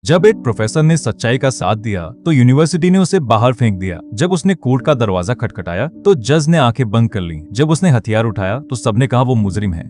जब एक प्रोफेसर ने सच्चाई का साथ दिया तो यूनिवर्सिटी ने उसे बाहर फेंक दिया। जब उसने कोर्ट का दरवाजा खटखटाया तो जज ने आंखें बंद कर ली। जब उसने हथियार उठाया तो सबने कहा वो मुजरिम है।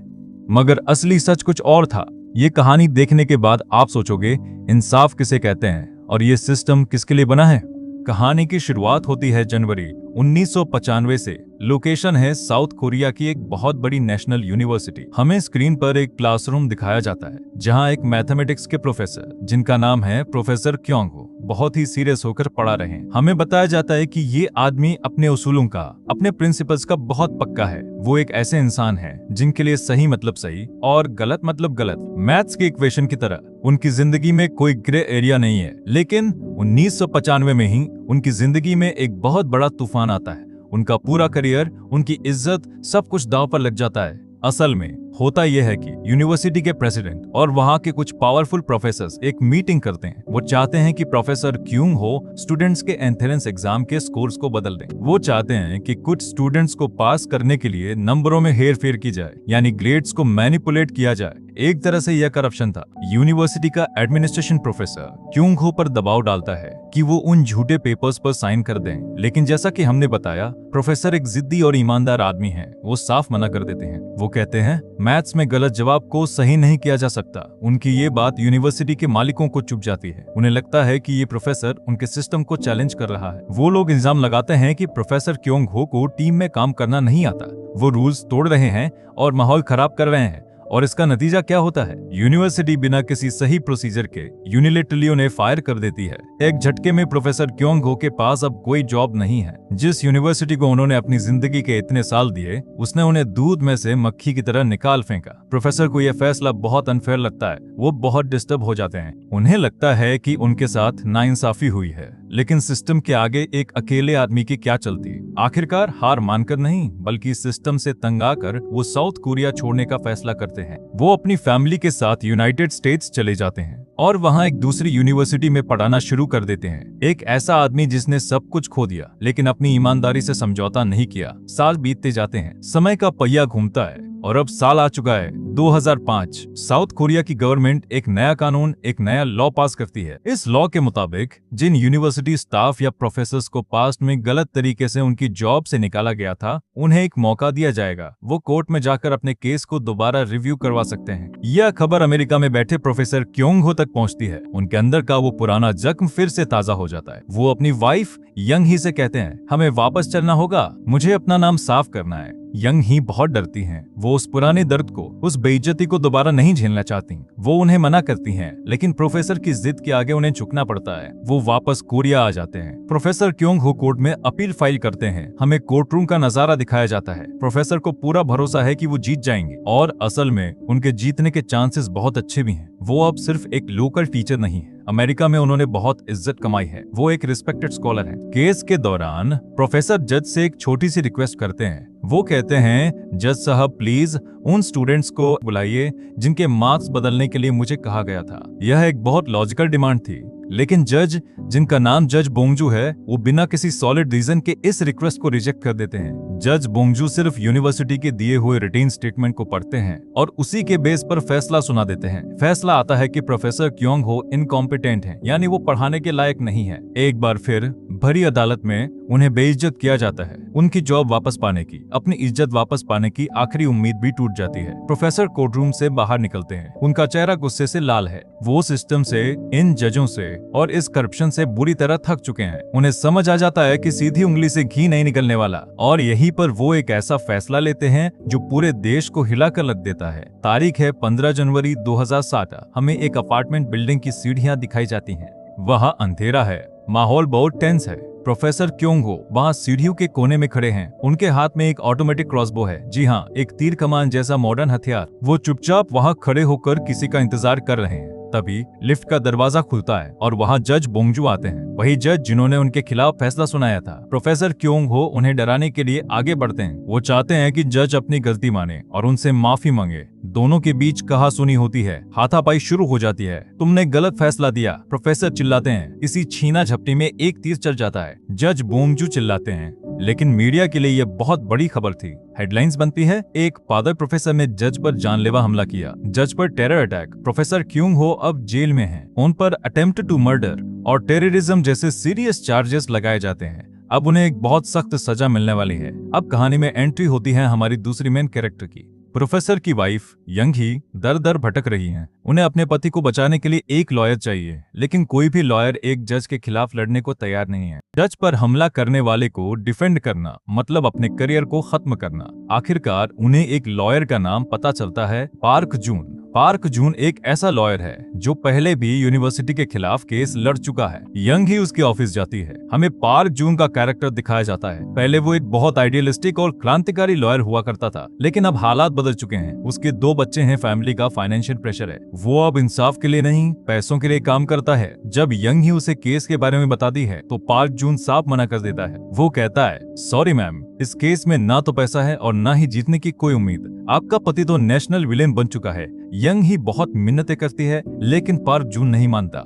मगर असली सच कुछ और था। ये कहानी देखने के बाद आप सोचोगे, इंसाफ किसे कहते हैं और ये सिस्टम किसके लिए बना है। कहानी की शुरुआत होती है जनवरी 1995 से। लोकेशन है साउथ कोरिया की एक बहुत बड़ी नेशनल यूनिवर्सिटी। हमें स्क्रीन पर एक क्लासरूम दिखाया जाता है जहां एक मैथमेटिक्स के प्रोफेसर, जिनका नाम है प्रोफेसर क्योंग हो, बहुत ही सीरियस होकर पढ़ा रहे हैं। हमें बताया जाता है कि ये आदमी अपने उसूलों का, अपने प्रिंसिपल्स का बहुत पक्का है। वो एक ऐसे इंसान है जिनके लिए सही मतलब सही और गलत मतलब गलत, मैथ्स के इक्वेशन की तरह। उनकी जिंदगी में कोई ग्रे एरिया नहीं है। लेकिन 1995 में ही उनकी जिंदगी में एक बहुत बड़ा तूफान आता है। उनका पूरा करियर, उनकी इज्जत, सब कुछ दांव पर लग जाता है। असल में होता यह है कि यूनिवर्सिटी के प्रेसिडेंट और वहां के कुछ पावरफुल प्रोफेसर्स एक मीटिंग करते हैं। वो चाहते हैं कि प्रोफेसर क्योंग हो स्टूडेंट्स के एंट्रेंस एग्जाम के स्कोर्स को बदल दें। वो चाहते हैं कि कुछ स्टूडेंट्स को पास करने के लिए नंबरों में हेर फेर की जाए, यानी ग्रेड्स को मैनिपुलेट किया जाए। एक तरह से यह करप्शन था। यूनिवर्सिटी का एडमिनिस्ट्रेशन प्रोफेसर क्योंग हो पर दबाव डालता है कि वो उन झूठे पेपर्स पर साइन कर दें। लेकिन जैसा कि हमने बताया, प्रोफेसर एक जिद्दी और ईमानदार आदमी है। वो साफ मना कर देते हैं। वो कहते हैं मैथ्स में गलत जवाब को सही नहीं किया जा सकता। उनकी ये बात यूनिवर्सिटी के मालिकों को चुभ जाती है। उन्हें लगता है कि ये प्रोफेसर उनके सिस्टम को चैलेंज कर रहा है। वो लोग इल्जाम लगाते हैं कि प्रोफेसर क्योंग हो को टीम में काम करना नहीं आता, वो रूल्स तोड़ रहे हैं और माहौल खराब कर रहे हैं। और इसका नतीजा क्या होता है? यूनिवर्सिटी बिना किसी सही प्रोसीजर के यूनिलेटरली उन्हें फायर कर देती है। एक झटके में प्रोफेसर क्योंग हो के पास अब कोई जॉब नहीं है। जिस यूनिवर्सिटी को उन्होंने अपनी जिंदगी के इतने साल दिए, उसने उन्हें दूध में से मक्खी की तरह निकाल फेंका। प्रोफेसर को यह फैसला बहुत अनफेयर लगता है। वो बहुत डिस्टर्ब हो जाते हैं। उन्हें लगता है कि उनके साथ नाइंसाफी हुई है। लेकिन सिस्टम के आगे एक अकेले आदमी की क्या चलती। आखिरकार हार मानकर नहीं, बल्कि सिस्टम से तंग आकर वो साउथ कोरिया छोड़ने का फैसला करते हैं। वो अपनी फैमिली के साथ यूनाइटेड स्टेट्स चले जाते हैं और वहां एक दूसरी यूनिवर्सिटी में पढ़ाना शुरू कर देते हैं। एक ऐसा आदमी जिसने सब कुछ खो दिया लेकिन अपनी ईमानदारी से समझौता नहीं किया। साल बीतते जाते हैं, समय का पहिया घूमता है और अब साल आ चुका है 2005। साउथ कोरिया की गवर्नमेंट एक नया कानून, एक नया लॉ पास करती है। इस लॉ के मुताबिक जिन यूनिवर्सिटी स्टाफ या प्रोफेसर्स को पास्ट में गलत तरीके से उनकी जॉब से निकाला गया था, उन्हें एक मौका दिया जाएगा। वो कोर्ट में जाकर अपने केस को दोबारा रिव्यू करवा सकते हैं। यह खबर अमेरिका में बैठे प्रोफेसर क्योंग हो तक पहुंचती है। उनके अंदर का वो पुराना जख्म फिर से ताजा हो जाता है। वो अपनी वाइफ यंग ही से कहते हैं, हमें वापस चलना होगा, मुझे अपना नाम साफ करना है। यंग ही बहुत डरती हैं। वो उस पुराने दर्द को, उस बेइज्जती को दोबारा नहीं झेलना चाहती। वो उन्हें मना करती हैं, लेकिन प्रोफेसर की जिद के आगे उन्हें झुकना पड़ता है। वो वापस कोरिया आ जाते हैं। प्रोफेसर क्योंग हो कोर्ट में अपील फाइल करते हैं। हमें कोर्ट रूम का नजारा दिखाया जाता है। प्रोफेसर को पूरा भरोसा है कि वो जीत जाएंगे और असल में उनके जीतने के चांसेस बहुत अच्छे भी हैं। वो अब सिर्फ एक लोकल टीचर नहीं है, अमेरिका में उन्होंने बहुत इज्जत कमाई है। वो एक रिस्पेक्टेड स्कॉलर है। केस के दौरान प्रोफेसर जज से एक छोटी सी रिक्वेस्ट करते हैं। वो कहते हैं, जज साहब प्लीज उन स्टूडेंट्स को बुलाइए जिनके मार्क्स बदलने के लिए मुझे कहा गया था। यह एक बहुत लॉजिकल डिमांड थी, लेकिन जज, जिनका नाम जज बोंगजू है, वो बिना किसी सॉलिड रीजन के इस रिक्वेस्ट को रिजेक्ट कर देते हैं। जज बोंगजू सिर्फ यूनिवर्सिटी के दिए हुए रिटेन स्टेटमेंट को पढ़ते हैं और उसी के बेस पर फैसला सुना देते हैं। फैसला आता है कि प्रोफेसर क्योंग हो इनकॉम्पिटेंट हैं, यानी वो पढ़ाने के लायक नहीं है। एक बार फिर भरी अदालत में उन्हें बेइज्जत किया जाता है। उनकी जॉब वापस पाने की, अपनी इज्जत वापस पाने की आखिरी उम्मीद भी टूट जाती है। प्रोफेसर कोर्टरूम से बाहर निकलते हैं। उनका चेहरा गुस्से से लाल है। वो सिस्टम से, इन जजों से और इस करप्शन से बुरी तरह थक चुके हैं। उन्हें समझ आ जाता है कि सीधी उंगली से घी नहीं निकलने वाला और यहीं पर वो एक ऐसा फैसला लेते हैं जो पूरे देश को हिलाकर रख देता है। तारीख है 15 जनवरी 2007। हमें एक अपार्टमेंट बिल्डिंग की सीढ़ियां दिखाई जाती हैं। वहां अंधेरा है, माहौल बहुत टेंस है। प्रोफेसर क्योंग हो वहां सीढ़ियों के कोने में खड़े हैं। उनके हाथ में एक ऑटोमेटिक क्रॉसबो है। जी हाँ, एक तीर कमान जैसा मॉडर्न हथियार। वो चुपचाप वहां खड़े होकर किसी का इंतजार कर रहे हैं। तभी लिफ्ट का दरवाजा खुलता है और वहां जज बोंगजू आते हैं, वही जज जिन्होंने उनके खिलाफ फैसला सुनाया था। प्रोफेसर क्योंग हो उन्हें डराने के लिए आगे बढ़ते हैं। वो चाहते हैं कि जज अपनी गलती माने और उनसे माफी मांगे। दोनों के बीच कहासुनी होती है, हाथापाई शुरू हो जाती है। तुमने गलत फैसला दिया, प्रोफेसर चिल्लाते हैं। इसी छीना झपटी में एक तीर चल जाता है। जज बोंगजू चिल्लाते हैं, लेकिन मीडिया के लिए यह बहुत बड़ी खबर थी। हेडलाइंस बनती है, एक पादर प्रोफेसर ने जज पर जानलेवा हमला किया, जज पर टेरर अटैक, प्रोफेसर क्योंग हो अब जेल में हैं। उन पर अटेम्प्ट टू मर्डर और टेररिज्म जैसे सीरियस चार्जेस लगाए जाते हैं। अब उन्हें एक बहुत सख्त सजा मिलने वाली है। अब कहानी में एंट्री होती है हमारी दूसरी मेन कैरेक्टर की। प्रोफेसर की वाइफ यंग ही दर दर भटक रही हैं। उन्हें अपने पति को बचाने के लिए एक लॉयर चाहिए, लेकिन कोई भी लॉयर एक जज के खिलाफ लड़ने को तैयार नहीं है। जज पर हमला करने वाले को डिफेंड करना मतलब अपने करियर को खत्म करना। आखिरकार उन्हें एक लॉयर का नाम पता चलता है, पार्क जून। पार्क जून एक ऐसा लॉयर है जो पहले भी यूनिवर्सिटी के खिलाफ केस लड़ चुका है। यंग ही उसके ऑफिस जाती है। हमें पार्क जून का कैरेक्टर दिखाया जाता है। पहले वो एक बहुत आइडियलिस्टिक और क्रांतिकारी लॉयर हुआ करता था, लेकिन अब हालात बदल चुके हैं। उसके 2 बच्चे हैं, फैमिली का फाइनेंशियल प्रेशर है। वो अब इंसाफ के लिए नहीं, पैसों के लिए काम करता है। जब यंग ही उसे केस के बारे में बताती है तो पार्क जून साफ मना कर देता है। वो कहता है, सॉरी मैम, इस केस में ना तो पैसा है और ना ही जीतने की कोई उम्मीद। आपका पति तो नेशनल विलेन बन चुका है। यंग ही बहुत मिन्नतें करती है, लेकिन पार्क जून नहीं मानता।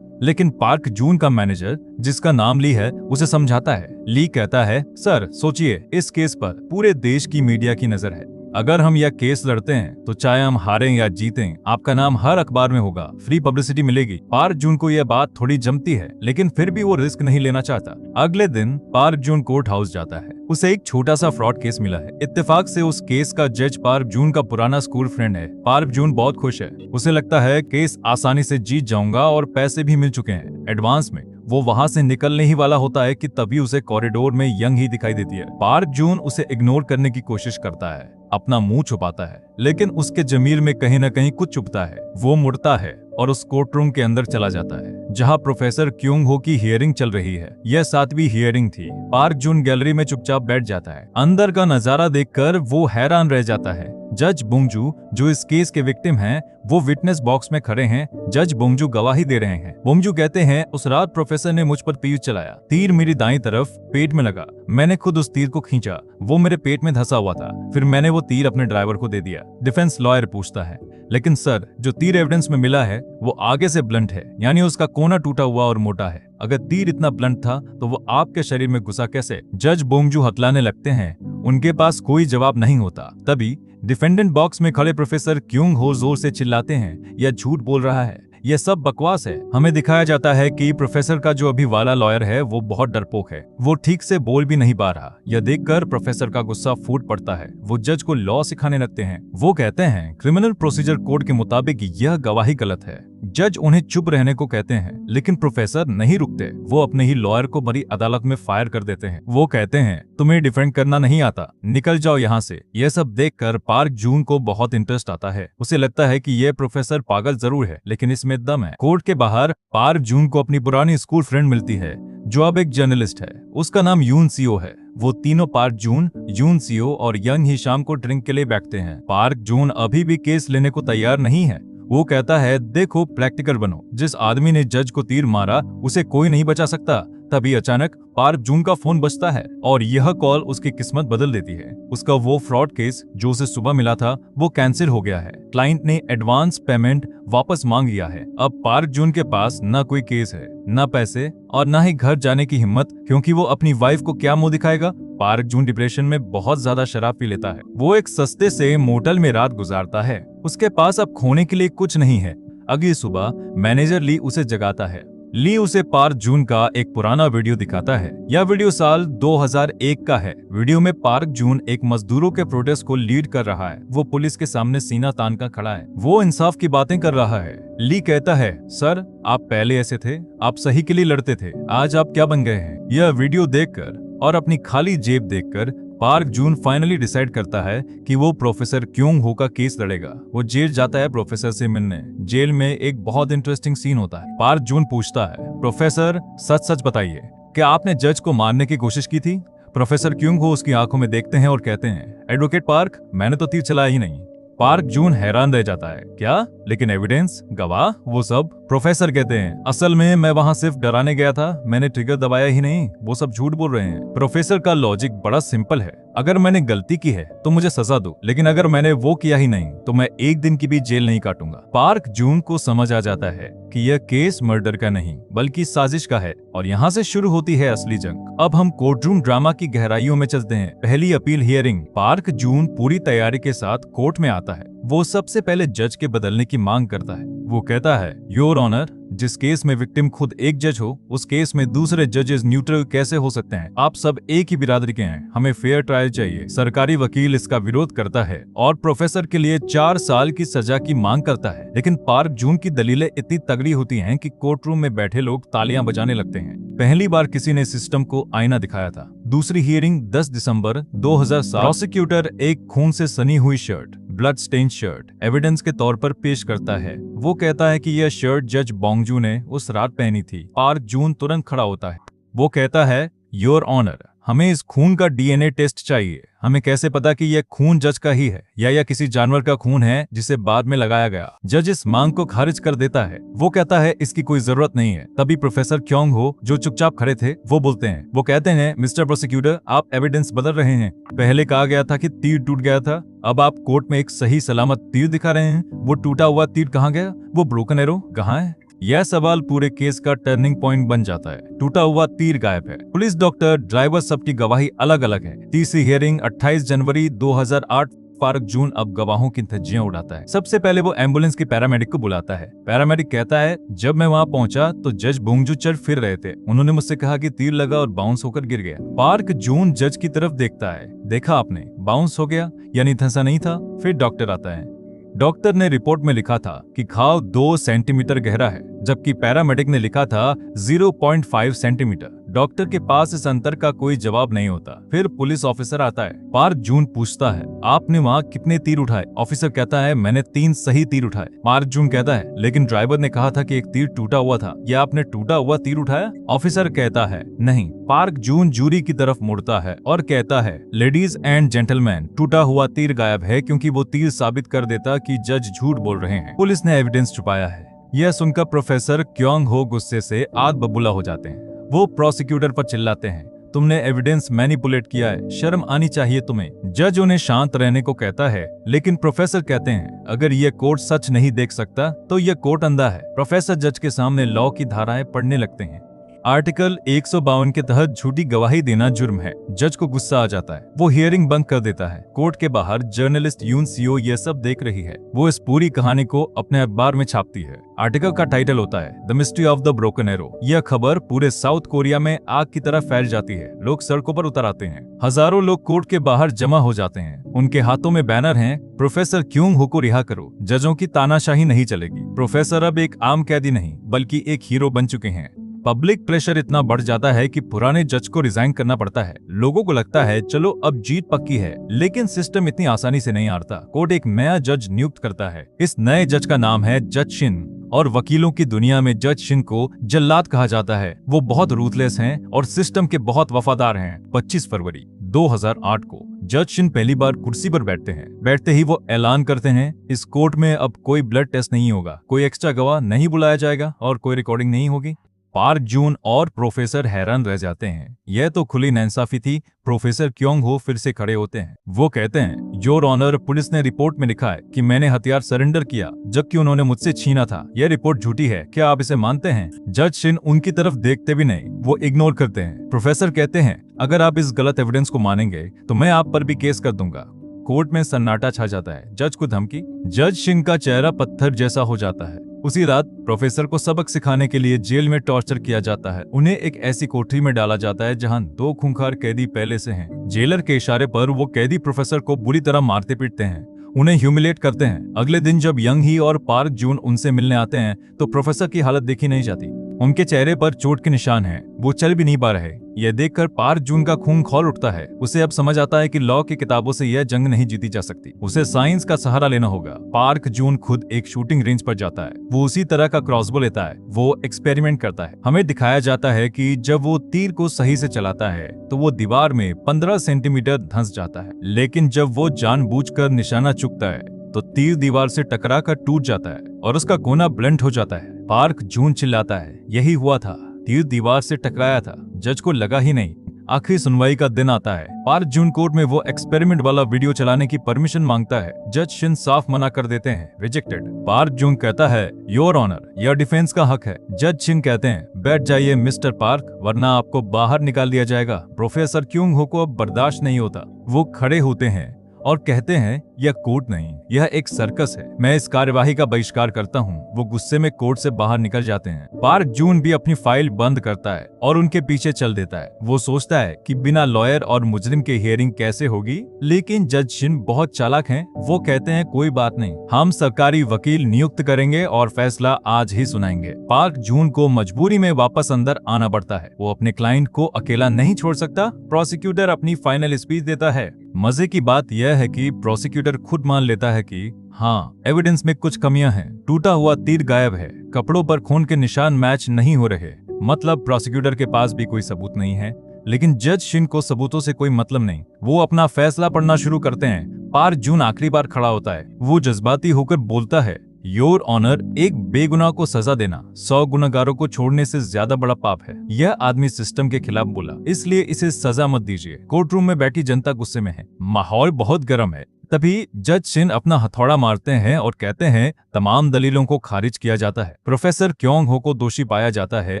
लेकिन पार्क जून का मैनेजर, जिसका नाम ली है, उसे समझाता है। ली कहता है, सर सोचिए, इस केस पर पूरे देश की मीडिया की नजर है। अगर हम यह केस लड़ते हैं तो चाहे हम हारें या जीतें, आपका नाम हर अखबार में होगा, फ्री पब्लिसिटी मिलेगी। पार्क जून को यह बात थोड़ी जमती है, लेकिन फिर भी वो रिस्क नहीं लेना चाहता। अगले दिन पार्क जून कोर्ट हाउस जाता है। उसे एक छोटा सा फ्रॉड केस मिला है। इत्तेफाक से उस केस का जज पार्क जून का पुराना स्कूल फ्रेंड है। पार्क जून बहुत खुश है। उसे लगता है केस आसानी से जीत जाऊंगा और पैसे भी मिल चुके हैं एडवांस में। वो वहां से निकलने ही वाला होता है कि तभी उसे कॉरिडोर में यंग ही दिखाई देती है। पार्क जून उसे इग्नोर करने की कोशिश करता है, अपना मुंह छुपाता है, लेकिन उसके जमीर में कहीं न कहीं कुछ चुभता है। वो मुड़ता है और उस कोर्ट रूम के अंदर चला जाता है जहां प्रोफेसर क्योंग हो की हियरिंग चल रही है। यह 7वीं हियरिंग थी। पार्क जून गैलरी में चुपचाप बैठ जाता है। अंदर का नजारा देखकर वो हैरान रह जाता है। जज बोंगजू, जो इस केस के विक्टिम हैं, वो विटनेस बॉक्स में खड़े हैं। जज बोंगजू गवाही दे रहे हैं। बोंगजू कहते हैं, उस रात प्रोफेसर ने मुझ पर तीर चलाया। तीर मेरी दाईं तरफ पेट में लगा। मैंने खुद उस तीर को खींचा। वो मेरे पेट में धंसा हुआ था। फिर मैंने वो तीर अपने ड्राइवर को दे दिया। डिफेंस लॉयर पूछता है, लेकिन सर, जो तीर एविडेंस में मिला है वो आगे से ब्लंट है, यानी उसका कोना टूटा हुआ और मोटा है। अगर तीर इतना ब्लंट था तो वो आपके शरीर में घुसा कैसे? जज बोंगजू हतलाने लगते हैं। उनके पास कोई जवाब नहीं होता। तभी डिफेंडेंट बॉक्स में खड़े प्रोफेसर क्योंग हो जोर से चिल्लाते हैं, यह झूठ बोल रहा है, यह सब बकवास है। हमें दिखाया जाता है कि प्रोफेसर का जो अभी वाला लॉयर है वो बहुत डरपोक है। वो ठीक से बोल भी नहीं पा रहा। यह देखकर प्रोफेसर का गुस्सा फूट पड़ता है। वो जज को लॉ सिखाने लगते हैं। वो कहते हैं, क्रिमिनल प्रोसीजर कोड के मुताबिक यह गवाही गलत है। जज उन्हें चुप रहने को कहते हैं, लेकिन प्रोफेसर नहीं रुकते। वो अपने ही लॉयर को बड़ी अदालत में फायर कर देते हैं। वो कहते हैं, तुम्हें डिफेंड करना नहीं आता, निकल जाओ यहाँ से। यह सब देखकर पार्क जून को बहुत इंटरेस्ट आता है। उसे लगता है कि यह प्रोफेसर पागल जरूर है, लेकिन इसमें दम है। कोर्ट के बाहर पार्क जून को अपनी पुरानी स्कूल फ्रेंड मिलती है, जो अब एक जर्नलिस्ट है। उसका नाम यून सीओ है। वो तीनों, पार्क जून, यून सीओ और यंग ही, शाम को ड्रिंक के लिए बैठते हैं। पार्क जून अभी भी केस लेने को तैयार नहीं है। वो कहता है, देखो, प्रैक्टिकल बनो। जिस आदमी ने जज को तीर मारा उसे कोई नहीं बचा सकता। तभी अचानक पार्क जून का फोन बजता है और यह कॉल उसकी किस्मत बदल देती है। उसका वो फ्रॉड केस जो उसे सुबह मिला था वो कैंसिल हो गया है। क्लाइंट ने एडवांस पेमेंट वापस मांग लिया है। अब पार्क जून के पास ना कोई केस है, ना पैसे और ना ही घर जाने की हिम्मत, क्योंकि वो अपनी वाइफ को क्या मुंह दिखाएगा। पार्क जून डिप्रेशन में बहुत ज्यादा शराब पी लेता है। वो एक सस्ते से मोटल में रात गुजारता है। उसके पास अब खोने के लिए कुछ नहीं है। अगली सुबह मैनेजर ली उसे जगाता है। ली उसे पार्क जून का एक पुराना वीडियो दिखाता है। यह वीडियो साल 2001 का है। वीडियो में पार्क जून एक मजदूरों के प्रोटेस्ट को लीड कर रहा है। वो पुलिस के सामने सीना तान कर खड़ा है। वो इंसाफ की बातें कर रहा है। ली कहता है, सर, आप पहले ऐसे थे, आप सही के लिए लड़ते थे, आज आप क्या बन गए हैं? यह वीडियो देखकर और अपनी खाली जेब देखकर पार्क जून फाइनली डिसाइड करता है कि वो प्रोफेसर क्योंग हो का केस लड़ेगा। वो जेल जाता है प्रोफेसर से मिलने। जेल में एक बहुत इंटरेस्टिंग सीन होता है। पार्क जून पूछता है, प्रोफेसर, सच सच बताइए, क्या आपने जज को मारने की कोशिश की थी? प्रोफेसर क्योंग हो उसकी आंखों में देखते हैं और कहते हैं, एडवोकेट पार्क, मैंने तो तीर चलाया ही नहीं। पार्क जून हैरान रह जाता है, क्या? लेकिन एविडेंस, गवाह, वो सब? प्रोफेसर कहते हैं, असल में मैं वहां सिर्फ डराने गया था, मैंने ट्रिगर दबाया ही नहीं, वो सब झूठ बोल रहे हैं। प्रोफेसर का लॉजिक बड़ा सिंपल है, अगर मैंने गलती की है तो मुझे सजा दो, लेकिन अगर मैंने वो किया ही नहीं तो मैं एक दिन की भी जेल नहीं काटूंगा। पार्क जून को समझ आ जाता है कि यह केस मर्डर का नहीं बल्कि साजिश का है और यहाँ से शुरू होती है असली जंग। अब हम कोर्टरूम ड्रामा की गहराइयों में चलते हैं। पहली अपील हियरिंग। पार्क जून पूरी तैयारी के साथ कोर्ट में आता है। वो सबसे पहले जज के बदलने की मांग करता है। वो कहता है, योर ऑनर, जिस केस में विक्टिम खुद एक जज हो, उस केस में दूसरे जजेस न्यूट्रल कैसे हो सकते हैं? आप सब एक ही बिरादरी के हैं, हमें फेयर ट्रायल चाहिए। सरकारी वकील इसका विरोध करता है और प्रोफेसर के लिए 4 साल की सजा की मांग करता है, लेकिन पार्क जून की दलीलें इतनी तगड़ी होती हैं कि कोर्टरूम में बैठे लोग तालियां बजाने लगते हैं। पहली बार किसी ने सिस्टम को आईना दिखाया था। दूसरी हियरिंग 10 दिसंबर 2007। प्रोसिक्यूटर एक खून से सनी हुई shirt, blood stain shirt, evidence के तौर पर पेश करता है। वो कहता है कि यह शर्ट जज बोंगजू ने उस रात पहनी थी। पार्क जून तुरंत खड़ा होता है। वो कहता है, योर ऑनर, हमें इस खून का डीएनए टेस्ट चाहिए। हमें कैसे पता कि यह खून जज का ही है या किसी जानवर का खून है जिसे बाद में लगाया गया? जज इस मांग को खारिज कर देता है। वो कहता है, इसकी कोई जरूरत नहीं है। तभी प्रोफेसर क्योंग हो, जो चुपचाप खड़े थे, वो बोलते हैं। वो कहते हैं, मिस्टर प्रोसिक्यूटर, आप एविडेंस बदल रहे हैं। पहले कहा गया था कि तीर टूट गया था, अब आप कोर्ट में एक सही सलामत तीर दिखा रहे हैं। वो टूटा हुआ तीर कहाँ गया? वो ब्रोकन एरो कहाँ है? यह सवाल पूरे केस का टर्निंग पॉइंट बन जाता है। टूटा हुआ तीर गायब है, पुलिस, डॉक्टर, ड्राइवर सबकी गवाही अलग अलग है। तीसरी हियरिंग 28 जनवरी 2008। पार्क जून अब गवाहों की धज्जियां उड़ाता है। सबसे पहले वो एम्बुलेंस के पैरामेडिक को बुलाता है। पैरामेडिक कहता है, जब मैं वहां पहुंचा तो जज बोंगजू चढ़ फिर रहे थे। उन्होंने मुझसे कहा कि तीर लगा और बाउंस होकर गिर गया। पार्क जून जज की तरफ देखता है। देखा आपने, बाउंस हो गया, यानी धंसा नहीं था। फिर डॉक्टर आता है। डॉक्टर ने रिपोर्ट में लिखा था कि घाव 2 सेंटीमीटर गहरा है, जबकि पैरामेडिक ने लिखा था 0.5 सेंटीमीटर। डॉक्टर के पास इस अंतर का कोई जवाब नहीं होता। फिर पुलिस ऑफिसर आता है। पार्क जून पूछता है, आपने वहाँ कितने तीर उठाए? ऑफिसर कहता है, मैंने 3 सही तीर उठाए। पार्क जून कहता है, लेकिन ड्राइवर ने कहा था कि एक तीर टूटा हुआ था, या आपने टूटा हुआ तीर उठाया? ऑफिसर कहता है, नहीं। पार्क जून जूरी की तरफ मुड़ता है और कहता है, लेडीज एंड जेंटलमैन, टूटा हुआ तीर गायब है क्योंकि वो तीर साबित कर देता कि जज झूठ बोल रहे हैं। पुलिस ने एविडेंस छुपाया है। यह सुनकर प्रोफेसर क्योंग हो गुस्से से आग बबूला हो जाते हैं। वो प्रोसिक्यूटर पर चिल्लाते हैं, तुमने एविडेंस मैनिपुलेट किया है, शर्म आनी चाहिए तुम्हें। जज उन्हें शांत रहने को कहता है, लेकिन प्रोफेसर कहते हैं, अगर ये कोर्ट सच नहीं देख सकता तो यह कोर्ट अंधा है। प्रोफेसर जज के सामने लॉ की धाराएं पढ़ने लगते हैं। आर्टिकल 152 के तहत झूठी गवाही देना जुर्म है। जज को गुस्सा आ जाता है। वो हियरिंग बंद कर देता है। कोर्ट के बाहर जर्नलिस्ट यून सीओ ये सब देख रही है। वो इस पूरी कहानी को अपने अखबार में छापती है। आर्टिकल का टाइटल होता है, the mystery of the broken arrow. यह खबर पूरे साउथ कोरिया में आग की तरह फैल जाती है। लोग सड़कों पर उतर आते हैं। हजारों लोग कोर्ट के बाहर जमा हो जाते हैं। उनके हाथों में बैनर हैं, प्रोफेसर क्योंग हो को रिहा करो, जजों की तानाशाही नहीं चलेगी। प्रोफेसर अब एक आम कैदी नहीं बल्कि एक हीरो बन चुके हैं। पब्लिक प्रेशर इतना बढ़ जाता है कि पुराने जज को रिजाइन करना पड़ता है। लोगों को लगता है चलो अब जीत पक्की है, लेकिन सिस्टम इतनी आसानी से नहीं हारता। कोर्ट एक नया जज नियुक्त करता है। इस नए जज का नाम है जज शिन और वकीलों की दुनिया में जज शिन को जल्लाद कहा जाता है। वो बहुत रूथलेस हैं और सिस्टम के बहुत वफादार हैं। 25 फरवरी 2008 को जज शिन पहली बार कुर्सी पर बैठते हैं। बैठते ही वो ऐलान करते हैं, इस कोर्ट में अब कोई ब्लड टेस्ट नहीं होगा, कोई एक्स्ट्रा गवाह नहीं बुलाया जाएगा और कोई रिकॉर्डिंग नहीं होगी। पार्क जून और प्रोफेसर हैरान रह जाते हैं। यह तो खुली नाइंसाफी थी। प्रोफेसर क्योंग हो फिर से खड़े होते हैं। वो कहते हैं, योर ऑनर, पुलिस ने रिपोर्ट में लिखा है कि मैंने हथियार सरेंडर किया जबकि उन्होंने मुझसे छीना था। यह रिपोर्ट झूठी है, क्या आप इसे मानते हैं? जज शिन उनकी तरफ देखते भी नहीं, वो इग्नोर करते हैं। प्रोफेसर कहते हैं, अगर आप इस गलत एविडेंस को मानेंगे तो मैं आप पर भी केस कर दूंगा। कोर्ट में सन्नाटा छा जाता है। जज को धमकी। जज शिन का चेहरा पत्थर जैसा हो जाता है। उसी रात प्रोफेसर को सबक सिखाने के लिए जेल में टॉर्चर किया जाता है। उन्हें एक ऐसी कोठरी में डाला जाता है जहां 2 खूंखार कैदी पहले से हैं। जेलर के इशारे पर वो कैदी प्रोफेसर को बुरी तरह मारते पीटते हैं, उन्हें ह्यूमिलेट करते हैं। अगले दिन जब यंग ही और पार्क जून उनसे मिलने आते हैं तो प्रोफेसर की हालत देखी नहीं जाती। उनके चेहरे पर चोट के निशान हैं, वो चल भी नहीं पा रहे। यह देखकर पार्क जून का खून खौल उठता है। उसे अब समझ आता है कि लॉ की किताबों से यह जंग नहीं जीती जा सकती, उसे साइंस का सहारा लेना होगा। पार्क जून खुद एक शूटिंग रेंज पर जाता है। वो उसी तरह का क्रॉसबो लेता है। वो एक्सपेरिमेंट करता है। हमें दिखाया जाता है कि जब वो तीर को सही से चलाता है तो वो दीवार में 15 सेंटीमीटर धंस जाता है, लेकिन जब वो जानबूझकर निशाना चुकता है तो तीर दीवार से टकरा कर टूट जाता है और उसका कोना ब्लंट हो जाता है। पार्क जून चिल्लाता है, यही हुआ था, तीर दीवार से टकराया था, जज को लगा ही नहीं। आखिरी सुनवाई का दिन आता है। पार्क जून कोर्ट में वो एक्सपेरिमेंट वाला वीडियो चलाने की परमिशन मांगता है। जज शिन साफ मना कर देते हैं, रिजेक्टेड। पार्क जून कहता है, योर ऑनर, यह डिफेंस का हक है। जज शिन कहते हैं, बैठ जाइए मिस्टर पार्क, वरना आपको बाहर निकाल दिया जाएगा। प्रोफेसर क्योंग हो को अब बर्दाश्त नहीं होता। वो खड़े होते हैं और कहते हैं, यह कोर्ट नहीं, यह एक सर्कस है, मैं इस कार्यवाही का बहिष्कार करता हूँ। वो गुस्से में कोर्ट से बाहर निकल जाते हैं। पार्क जून भी अपनी फाइल बंद करता है और उनके पीछे चल देता है। वो सोचता है कि बिना लॉयर और मुजरिम के हियरिंग कैसे होगी, लेकिन जज शिन बहुत चालाक हैं। वो कहते हैं, कोई बात नहीं, हम सरकारी वकील नियुक्त करेंगे और फैसला आज ही सुनाएंगे। पार्क जून को मजबूरी में वापस अंदर आना पड़ता है। वो अपने क्लाइंट को अकेला नहीं छोड़ सकता। प्रोसिक्यूटर अपनी फाइनल स्पीच देता है। मजे की बात यह है कि प्रोसिक्यूटर खुद मान लेता है कि हाँ, एविडेंस में कुछ कमियां हैं। टूटा हुआ तीर गायब है, कपड़ों पर खून के निशान मैच नहीं हो रहे, मतलब प्रोसिक्यूटर के पास भी कोई सबूत नहीं है। लेकिन जज शिन को सबूतों से कोई मतलब नहीं। वो अपना फैसला पढ़ना शुरू करते हैं। पार्क जून आखिरी बार खड़ा होता है। वो जज्बाती होकर बोलता है, योर ऑनर, एक बेगुनाह को सजा देना 100 गुनहगारों को छोड़ने से ज्यादा बड़ा पाप है। यह आदमी सिस्टम के खिलाफ बोला, इसलिए इसे सजा मत दीजिए। कोर्ट रूम में बैठी जनता गुस्से में है, माहौल बहुत गर्म है। तभी जज शिन अपना हथौड़ा मारते हैं और कहते हैं, तमाम दलीलों को खारिज किया जाता है। प्रोफेसर क्योंग हो को दोषी पाया जाता है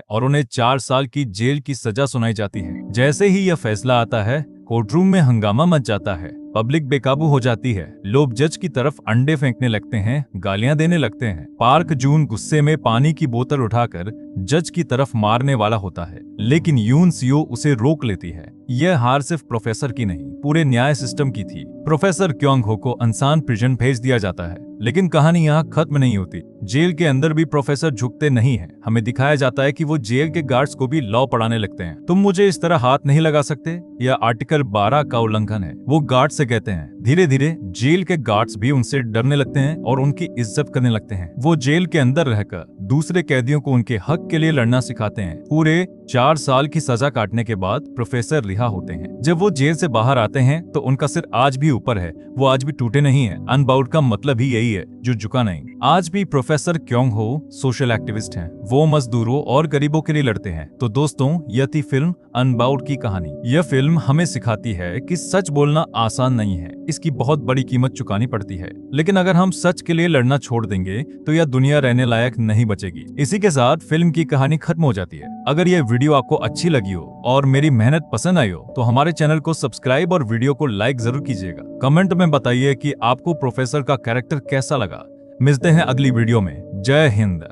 और उन्हें 4 साल की जेल की सजा सुनाई जाती है। जैसे ही यह फैसला आता है, कोर्टरूम में हंगामा मच जाता है। पब्लिक बेकाबू हो जाती है। लोग जज की तरफ अंडे फेंकने लगते हैं, गालियां देने लगते हैं। पार्क जून गुस्से में पानी की बोतल उठाकर जज की तरफ मारने वाला होता है, लेकिन यून सियो उसे रोक लेती है। यह हार सिर्फ प्रोफेसर की नहीं, पूरे न्याय सिस्टम की थी। प्रोफेसर क्योंग हो को अनसान प्रिजन भेज दिया जाता है। लेकिन कहानी यहाँ खत्म नहीं होती। जेल के अंदर भी प्रोफेसर झुकते नहीं हैं। हमें दिखाया जाता है कि वो जेल के गार्ड्स को भी लॉ पढ़ाने लगते हैं। तुम मुझे इस तरह हाथ नहीं लगा सकते, यह आर्टिकल 12 का उल्लंघन है, वो गार्ड से कहते हैं। धीरे धीरे जेल के गार्ड्स भी उनसे डरने लगते हैं और उनकी इज्जत करने लगते हैं। वो जेल के अंदर रहकर दूसरे कैदियों को उनके हक के लिए लड़ना सिखाते हैं। पूरे 4 साल की सजा काटने के बाद प्रोफेसर रिहा होते हैं। जब वो जेल से बाहर आते हैं तो उनका सिर आज भी ऊपर है, वो आज भी टूटे नहीं है। अनबाउंड का मतलब ही यही है, जो झुका नहीं। आज भी प्रोफेसर क्योंग हो सोशल एक्टिविस्ट हैं। वो मजदूरों और गरीबों के लिए लड़ते हैं। तो दोस्तों, यह थी फिल्म अनबाउंड की कहानी। यह फिल्म हमें सिखाती है कि सच बोलना आसान नहीं है, इसकी बहुत बड़ी कीमत चुकानी पड़ती है। लेकिन अगर हम सच के लिए लड़ना छोड़ देंगे तो यह दुनिया रहने लायक नहीं बचेगी। इसी के साथ फिल्म की कहानी खत्म हो जाती है। अगर यह वीडियो आपको अच्छी लगी हो और मेरी मेहनत पसंद आई हो तो हमारे चैनल को सब्सक्राइब और वीडियो को लाइक जरूर कीजिएगा। कमेंट में बताइए कि आपको प्रोफेसर का कैरेक्टर कैसा लगा। मिलते हैं अगली वीडियो में। जय हिंद।